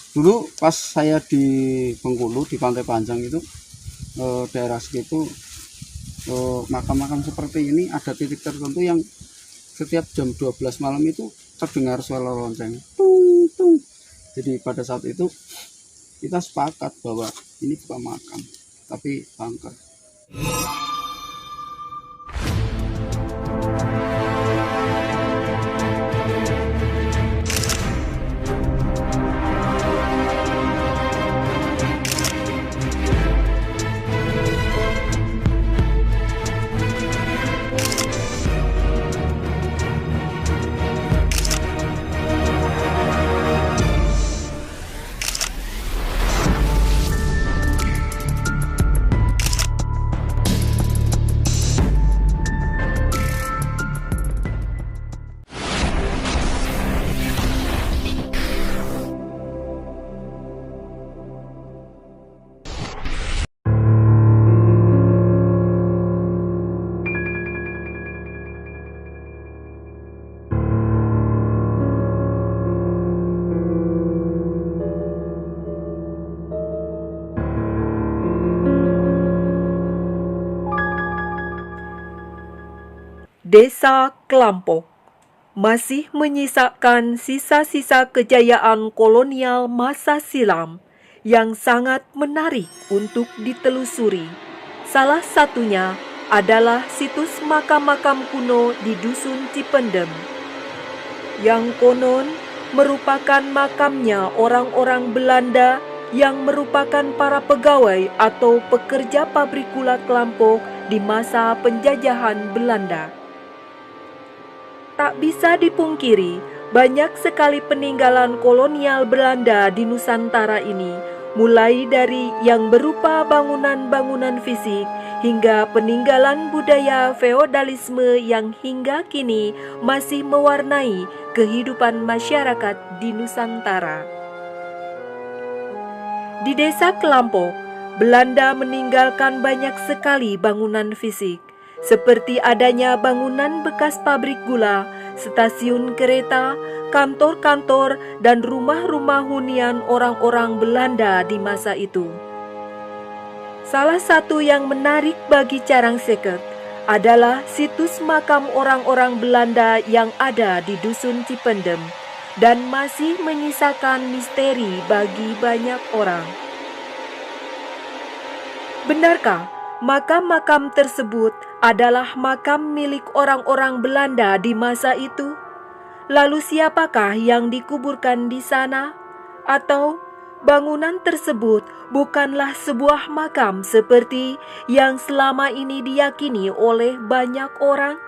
Dulu pas saya di Bengkulu di Pantai Panjang itu, daerah segitu, makam-makam seperti ini ada titik tertentu yang setiap jam 12 malam itu terdengar suara lonceng tung tung. Jadi pada saat itu kita sepakat bahwa ini bukan makam tapi bunker. Desa Klampok masih menyisakan sisa-sisa kejayaan kolonial masa silam yang sangat menarik untuk ditelusuri. Salah satunya adalah situs makam-makam kuno di Dusun Cipendem, yang konon merupakan makamnya orang-orang Belanda yang merupakan para pegawai atau pekerja pabrik gula Klampok di masa penjajahan Belanda. Tak bisa dipungkiri, banyak sekali peninggalan kolonial Belanda di Nusantara ini, mulai dari yang berupa bangunan-bangunan fisik hingga peninggalan budaya feodalisme yang hingga kini masih mewarnai kehidupan masyarakat di Nusantara. Di Desa Klampok, Belanda meninggalkan banyak sekali bangunan fisik, seperti adanya bangunan bekas pabrik gula, stasiun kereta, kantor-kantor, dan rumah-rumah hunian orang-orang Belanda di masa itu. Salah satu yang menarik bagi Carangseket adalah situs makam orang-orang Belanda yang ada di Dusun Cipendem dan masih menyisakan misteri bagi banyak orang. Benarkah makam-makam tersebut adalah makam milik orang-orang Belanda di masa itu? Lalu siapakah yang dikuburkan di sana? Atau bangunan tersebut bukanlah sebuah makam seperti yang selama ini diyakini oleh banyak orang?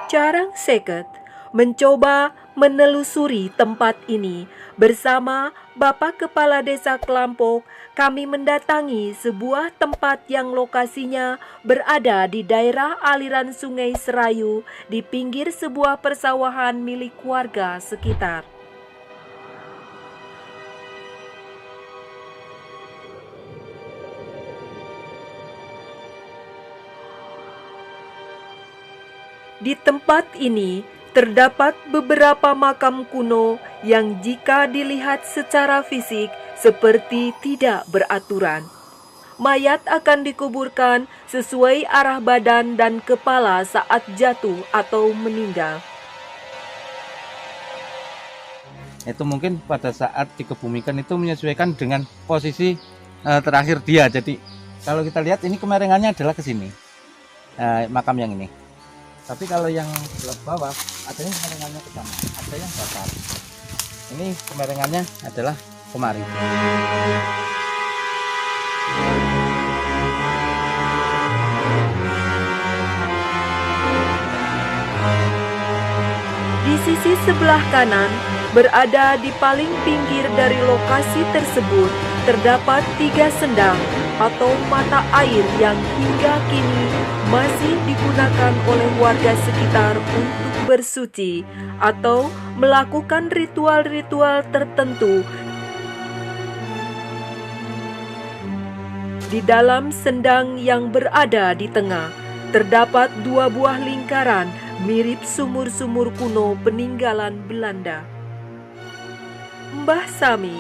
Carangseket mencoba menelusuri tempat ini. Bersama Bapak Kepala Desa Klampok, kami mendatangi sebuah tempat yang lokasinya berada di daerah aliran Sungai Serayu di pinggir sebuah persawahan milik warga sekitar. Di tempat ini terdapat beberapa makam kuno yang jika dilihat secara fisik seperti tidak beraturan. Mayat akan dikuburkan sesuai arah badan dan kepala saat jatuh atau meninggal. Itu mungkin pada saat dikebumikan itu menyesuaikan dengan posisi terakhir dia. Jadi kalau kita lihat ini kemiringannya adalah ke sini, makam yang ini. Tapi kalau yang sebelah bawah adanya kemiringannya ke sana, ada yang datar. Ini kemiringannya adalah kemari. Di sisi sebelah kanan, berada di paling pinggir dari lokasi tersebut, terdapat 3 sendang atau mata air yang hingga kini masih digunakan oleh warga sekitar untuk bersuci atau melakukan ritual-ritual tertentu. Di dalam sendang yang berada di tengah, terdapat 2 buah lingkaran mirip sumur-sumur kuno peninggalan Belanda. Mbah Sami,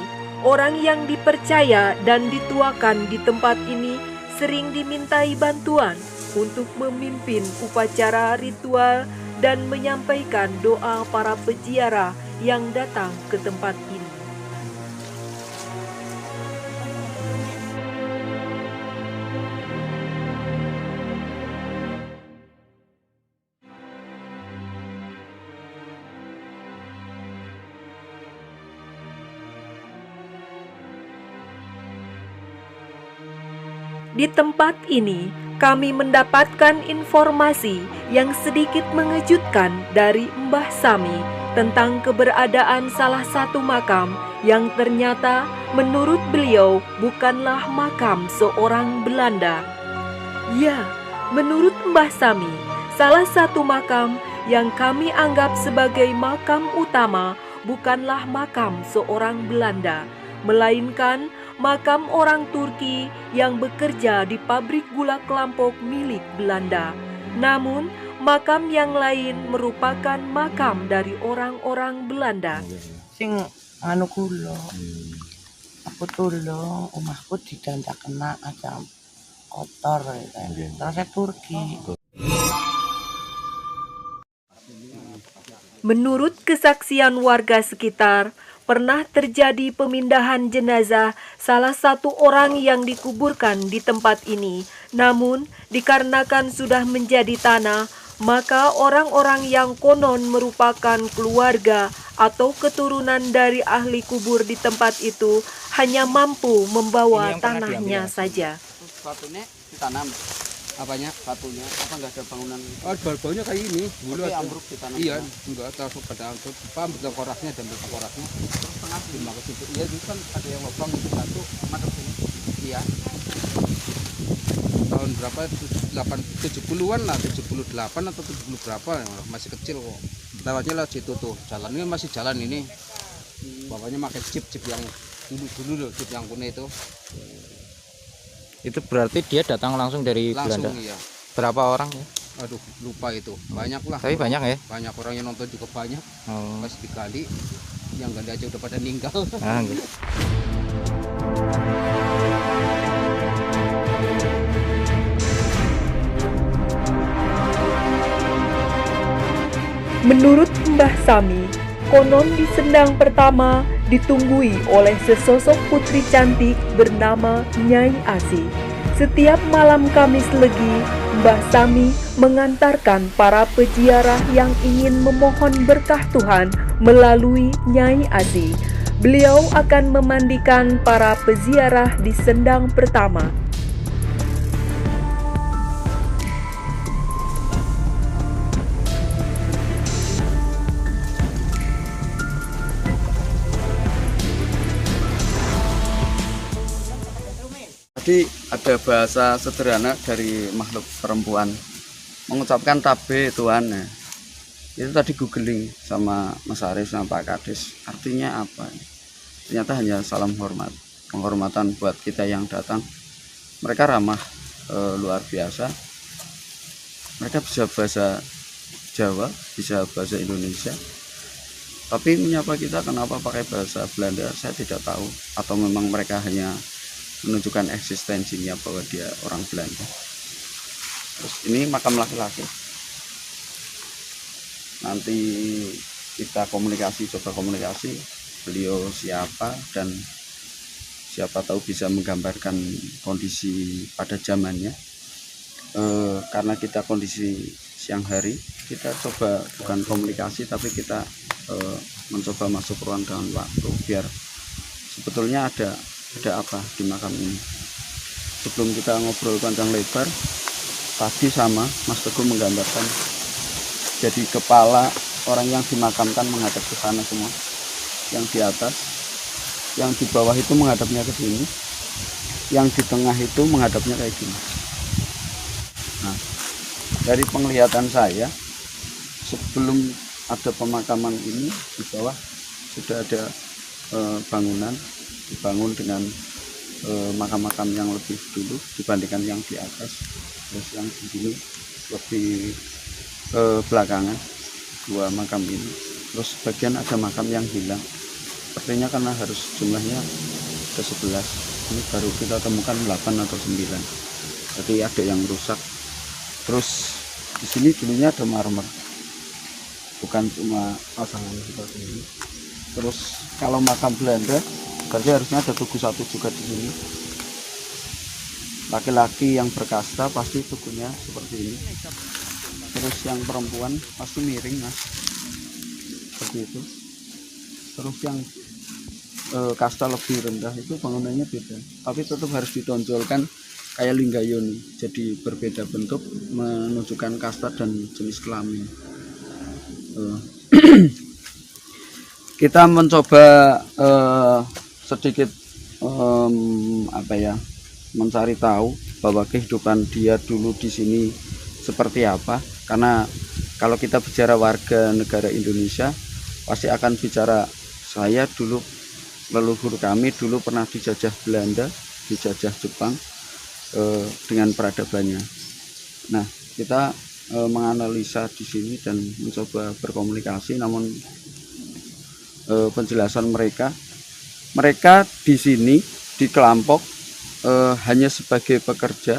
orang yang dipercaya dan dituakan di tempat ini, sering dimintai bantuan untuk memimpin upacara ritual dan menyampaikan doa para peziarah yang datang ke tempat ini. Di tempat ini, kami mendapatkan informasi yang sedikit mengejutkan dari Mbah Sami tentang keberadaan salah satu makam yang ternyata menurut beliau bukanlah makam seorang Belanda. Ya, menurut Mbah Sami, salah satu makam yang kami anggap sebagai makam utama bukanlah makam seorang Belanda, melainkan makam orang Turki yang bekerja di pabrik gula Klampok milik Belanda. Namun, makam yang lain merupakan makam dari orang-orang Belanda. Sing anu kula. Aku tulung omahku didandak kena asam kotor terus Turki. Menurut kesaksian warga sekitar, pernah terjadi pemindahan jenazah salah satu orang yang dikuburkan di tempat ini. Namun, dikarenakan sudah menjadi tanah, maka orang-orang yang konon merupakan keluarga atau keturunan dari ahli kubur di tempat itu hanya mampu membawa tanahnya saja. Batunya ditanam, apanya batunya, apa nggak ada bangunan? Oh, bau-baunya kayak ini. Dulu Tapi ada. ambruk ditanam. Iya, enggak langsung pada apa betul korasnya dan betul korasnya. Terus tengah Cuma ke situ. Iya, itu kan ada yang lubang itu satu madep sini. Iya. Tahun berapa? 70-an lah, 78 atau 70 berapa, masih kecil kok. Lewatnya lewat situ tuh. Jalannya masih jalan ini. Bapaknya pakai jeep yang dulu loh, jeep yang kuning itu. Itu berarti dia datang langsung dari Langsung Belanda. iya. Berapa orang ya? Aduh, lupa itu. Banyak lah. Tapi banyak ya? Banyak orang yang nonton juga banyak. Oh. Pas dikali yang ganti aja udah pada meninggal. Ah, gitu. Menurut Mbah Sami, konon di sendang pertama ditunggui oleh sesosok putri cantik bernama Nyai Asi. Setiap malam Kamis Legi, Mbah Sami mengantarkan para peziarah yang ingin memohon berkah Tuhan melalui Nyai Asi. Beliau akan memandikan para peziarah di sendang pertama. Jadi ada bahasa sederhana dari makhluk perempuan mengucapkan tabe Tuhan. Nah, itu tadi googling sama Mas Arif sama Pak Kades, artinya apa? Ternyata hanya salam hormat, penghormatan buat kita yang datang. Mereka ramah, luar biasa. Mereka bisa bahasa Jawa, bisa bahasa Indonesia, tapi menyapa kita kenapa pakai bahasa Belanda saya tidak tahu, atau memang mereka hanya menunjukkan eksistensinya bahwa dia orang Belanda. Terus ini makam laki-laki. Nanti kita coba komunikasi beliau siapa, dan siapa tahu bisa menggambarkan kondisi pada zamannya. Karena kita kondisi siang hari, kita coba bukan komunikasi tapi kita mencoba masuk ruang dengan waktu biar sebetulnya ada apa di makam ini. Sebelum kita ngobrol panjang lebar, tadi sama Mas Teguh menggambarkan, jadi kepala orang yang dimakamkan menghadap ke sana semua, yang di atas, yang di bawah itu menghadapnya ke sini, yang di tengah itu menghadapnya kayak gini. Nah, dari penglihatan saya, sebelum ada pemakaman ini, di bawah sudah ada bangunan dibangun dengan makam-makam yang lebih dulu dibandingkan yang di atas. Terus yang di sini lebih belakangan 2 makam ini. Terus sebagian ada makam yang hilang, sepertinya karena harus jumlahnya ke 11, ini baru kita temukan 8 atau 9, jadi ada yang rusak. Terus di sini dulunya ada marmer, bukan cuma pasangan seperti ini. Terus kalau makam Belanda berarti harusnya ada tugu 1 juga di sini. Laki-laki yang berkasta pasti tubuhnya seperti ini. Terus yang perempuan pasti miring, mas, seperti itu. Terus yang kasta lebih rendah itu bangunannya beda, tapi tetap harus ditonjolkan kayak Linggayoni, jadi berbeda bentuk menunjukkan kasta dan jenis kelamin. Kita mencoba sedikit mencari tahu bahwa kehidupan dia dulu di sini seperti apa, karena kalau kita bicara warga negara Indonesia pasti akan bicara saya dulu, leluhur kami dulu pernah dijajah Belanda, dijajah Jepang dengan peradabannya. Nah, kita menganalisa di sini dan mencoba berkomunikasi, namun penjelasan mereka di sini di kelompok hanya sebagai pekerja,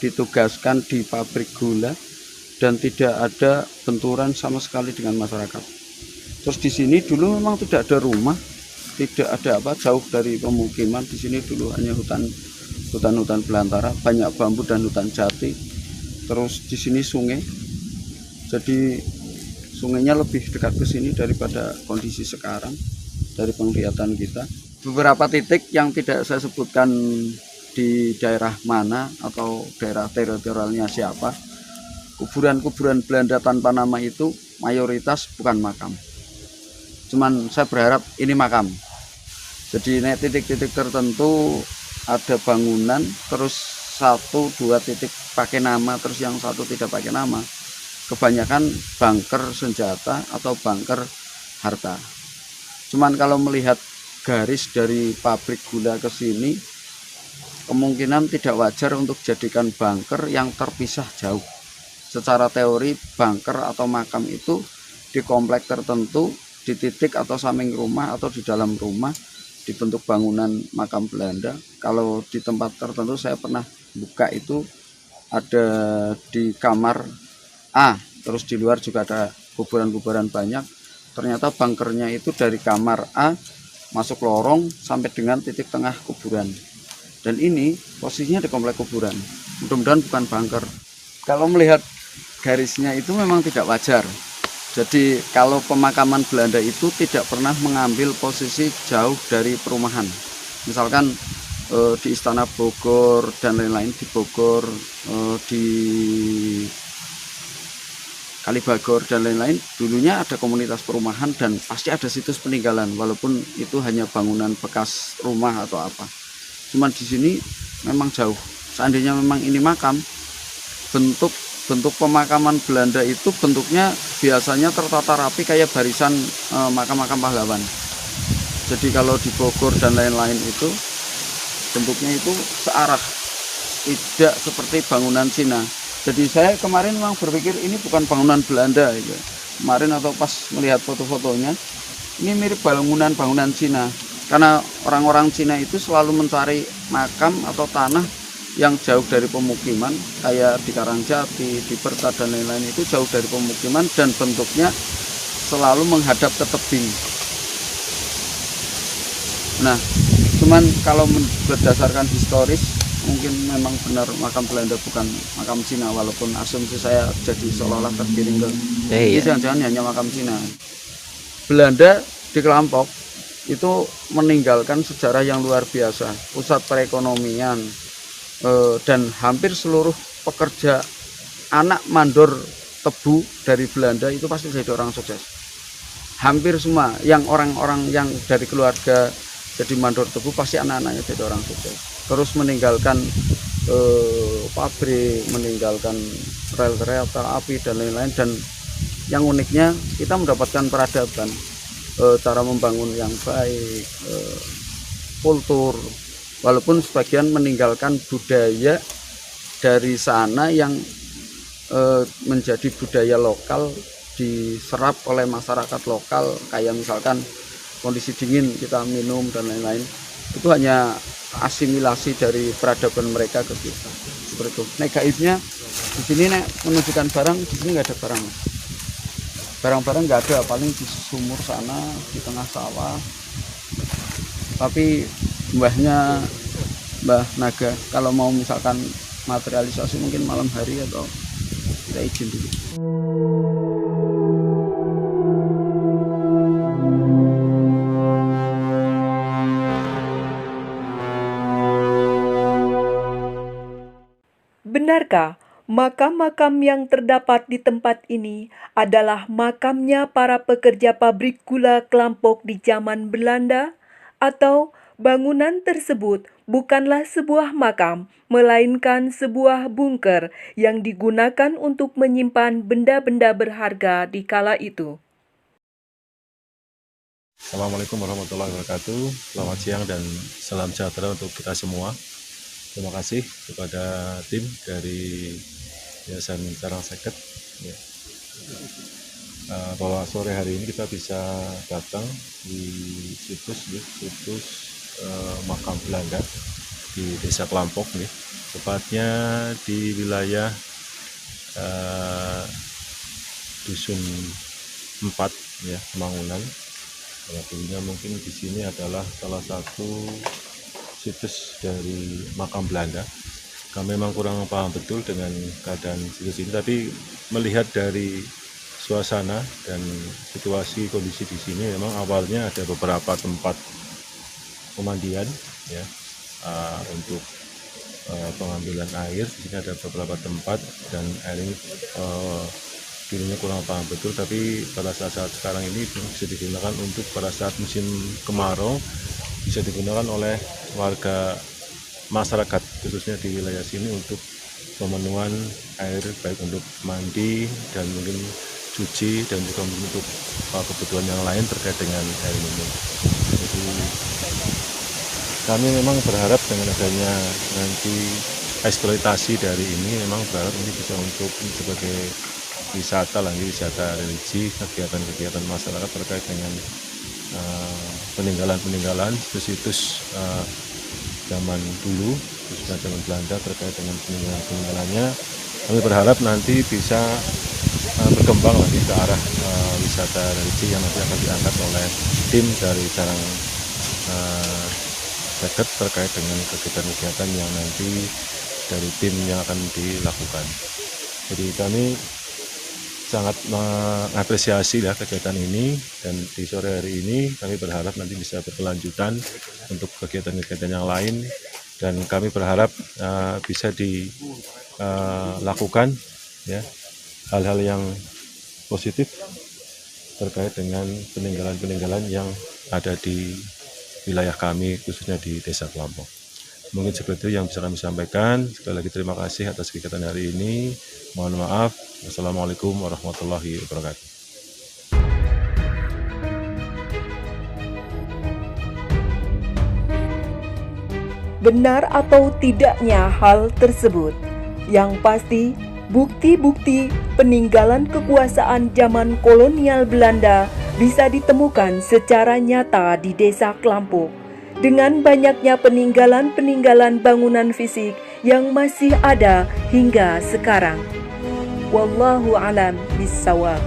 ditugaskan di pabrik gula dan tidak ada benturan sama sekali dengan masyarakat. Terus di sini dulu memang tidak ada rumah, tidak ada apa, jauh dari pemukiman. Di sini dulu hanya hutan belantara, banyak bambu dan hutan jati. Terus di sini sungai, jadi sungainya lebih dekat ke sini daripada kondisi sekarang dari penglihatan kita. Beberapa titik yang tidak saya sebutkan di daerah mana atau daerah teritorialnya siapa, kuburan-kuburan Belanda tanpa nama itu mayoritas bukan makam. Cuman saya berharap ini makam. Jadi ini titik-titik tertentu ada bangunan, terus 1-2 titik pakai nama, terus yang 1 tidak pakai nama. Kebanyakan bunker senjata atau bunker harta. Cuman kalau melihat garis dari pabrik gula ke sini, kemungkinan tidak wajar untuk jadikan bunker yang terpisah jauh. Secara teori bunker atau makam itu di komplek tertentu, di titik atau samping rumah atau di dalam rumah dibentuk bangunan makam Belanda. Kalau di tempat tertentu saya pernah buka itu ada di kamar A, terus di luar juga ada kuburan-kuburan banyak. Ternyata bunkernya itu dari kamar A masuk lorong sampai dengan titik tengah kuburan. Dan ini posisinya di komplek kuburan. Mudah-mudahan bukan bunker. Kalau melihat garisnya itu memang tidak wajar. Jadi kalau pemakaman Belanda itu tidak pernah mengambil posisi jauh dari perumahan. Misalkan di Istana Bogor dan lain-lain, di Bogor, di Kalibagor dan lain-lain, dulunya ada komunitas perumahan dan pasti ada situs peninggalan, walaupun itu hanya bangunan bekas rumah atau apa. Cuman di sini memang jauh. Seandainya memang ini makam, bentuk pemakaman Belanda itu bentuknya biasanya tertata rapi kayak barisan makam-makam pahlawan. Jadi kalau di Bogor dan lain-lain itu bentuknya itu searah, tidak seperti bangunan Cina. Jadi saya kemarin memang berpikir ini bukan bangunan Belanda gitu. Kemarin atau pas melihat foto-fotonya, ini mirip bangunan Cina. Karena orang-orang Cina itu selalu mencari makam atau tanah yang jauh dari pemukiman, kayak di Karangjati, di Perta dan lain-lain itu jauh dari pemukiman dan bentuknya selalu menghadap ke tebing. Nah, cuman kalau berdasarkan historis mungkin memang benar makam Belanda bukan makam Cina, walaupun asumsi saya jadi seolah-olah tergiring ke ini jangan-jangan hanya makam Cina. Belanda di kelompok itu meninggalkan sejarah yang luar biasa, pusat perekonomian, dan hampir seluruh pekerja anak mandor tebu dari Belanda itu pasti jadi orang sukses. Hampir semua yang orang-orang yang dari keluarga jadi mandor tebu pasti anak-anaknya jadi orang sukses. Terus meninggalkan pabrik, meninggalkan rel kereta api dan lain-lain. Dan yang uniknya kita mendapatkan peradaban, cara membangun yang baik, kultur, walaupun sebagian meninggalkan budaya dari sana yang menjadi budaya lokal, diserap oleh masyarakat lokal, kayak misalkan kondisi dingin kita minum dan lain-lain, itu hanya asimilasi dari peradaban mereka ke kita, seperti itu. Negatifnya di sini menunjukkan barang, di sini nggak ada barang, barang-barang nggak ada, paling di sumur sana di tengah sawah. Tapi Mbah Naga kalau mau misalkan materialisasi mungkin malam hari atau kita izin dulu. Benarkah makam-makam yang terdapat di tempat ini adalah makamnya para pekerja pabrik gula Klampok di zaman Belanda? Atau bangunan tersebut bukanlah sebuah makam, melainkan sebuah bunker yang digunakan untuk menyimpan benda-benda berharga di kala itu? Assalamualaikum warahmatullahi wabarakatuh. Selamat siang dan salam sejahtera untuk kita semua. Terima kasih kepada tim dari Yayasan Carang Seket ya. Bahwa sore hari ini kita bisa datang di situs makam Belanda di Desa Klampok nih, tepatnya di wilayah Dusun 4 ya, Mangunan. Dulunya mungkin di sini adalah salah satu situs dari makam Belanda. Kami memang kurang paham betul dengan keadaan situs ini, tapi melihat dari suasana dan situasi kondisi di sini, memang awalnya ada beberapa tempat pemandian ya, untuk pengambilan air. Di sini ada beberapa tempat dan air ini dulunya kurang paham betul, tapi pada saat sekarang ini bisa digunakan untuk pada saat musim kemarau, bisa digunakan oleh warga masyarakat khususnya di wilayah sini untuk pemenuhan air, baik untuk mandi dan mungkin cuci dan juga untuk kebutuhan yang lain terkait dengan air minum. Jadi kami memang berharap dengan adanya nanti eksploitasi dari ini, memang berharap ini bisa untuk sebagai wisata lagi, wisata religi, kegiatan-kegiatan masyarakat terkait dengan peninggalan-peninggalan situs zaman dulu, khususnya zaman Belanda, terkait dengan peninggalan-peninggalannya. Kami berharap nanti bisa berkembang lagi ke arah wisata religi yang nanti akan diangkat oleh tim dari Carang Seket terkait dengan kegiatan-kegiatan yang nanti dari tim yang akan dilakukan. Jadi kami sangat mengapresiasi ya kegiatan ini, dan di sore hari ini kami berharap nanti bisa berkelanjutan untuk kegiatan-kegiatan yang lain, dan kami berharap bisa dilakukan ya hal-hal yang positif terkait dengan peninggalan-peninggalan yang ada di wilayah kami, khususnya di Desa Klampok. Mungkin seperti itu yang bisa kami sampaikan. Sekali lagi terima kasih atas kegiatan hari ini. Mohon maaf. Wassalamualaikum warahmatullahi wabarakatuh. Benar atau tidaknya hal tersebut? Yang pasti, bukti-bukti peninggalan kekuasaan zaman kolonial Belanda bisa ditemukan secara nyata di Desa Klampok. Dengan banyaknya peninggalan-peninggalan bangunan fisik yang masih ada hingga sekarang. Wallahu a'lam bishawab.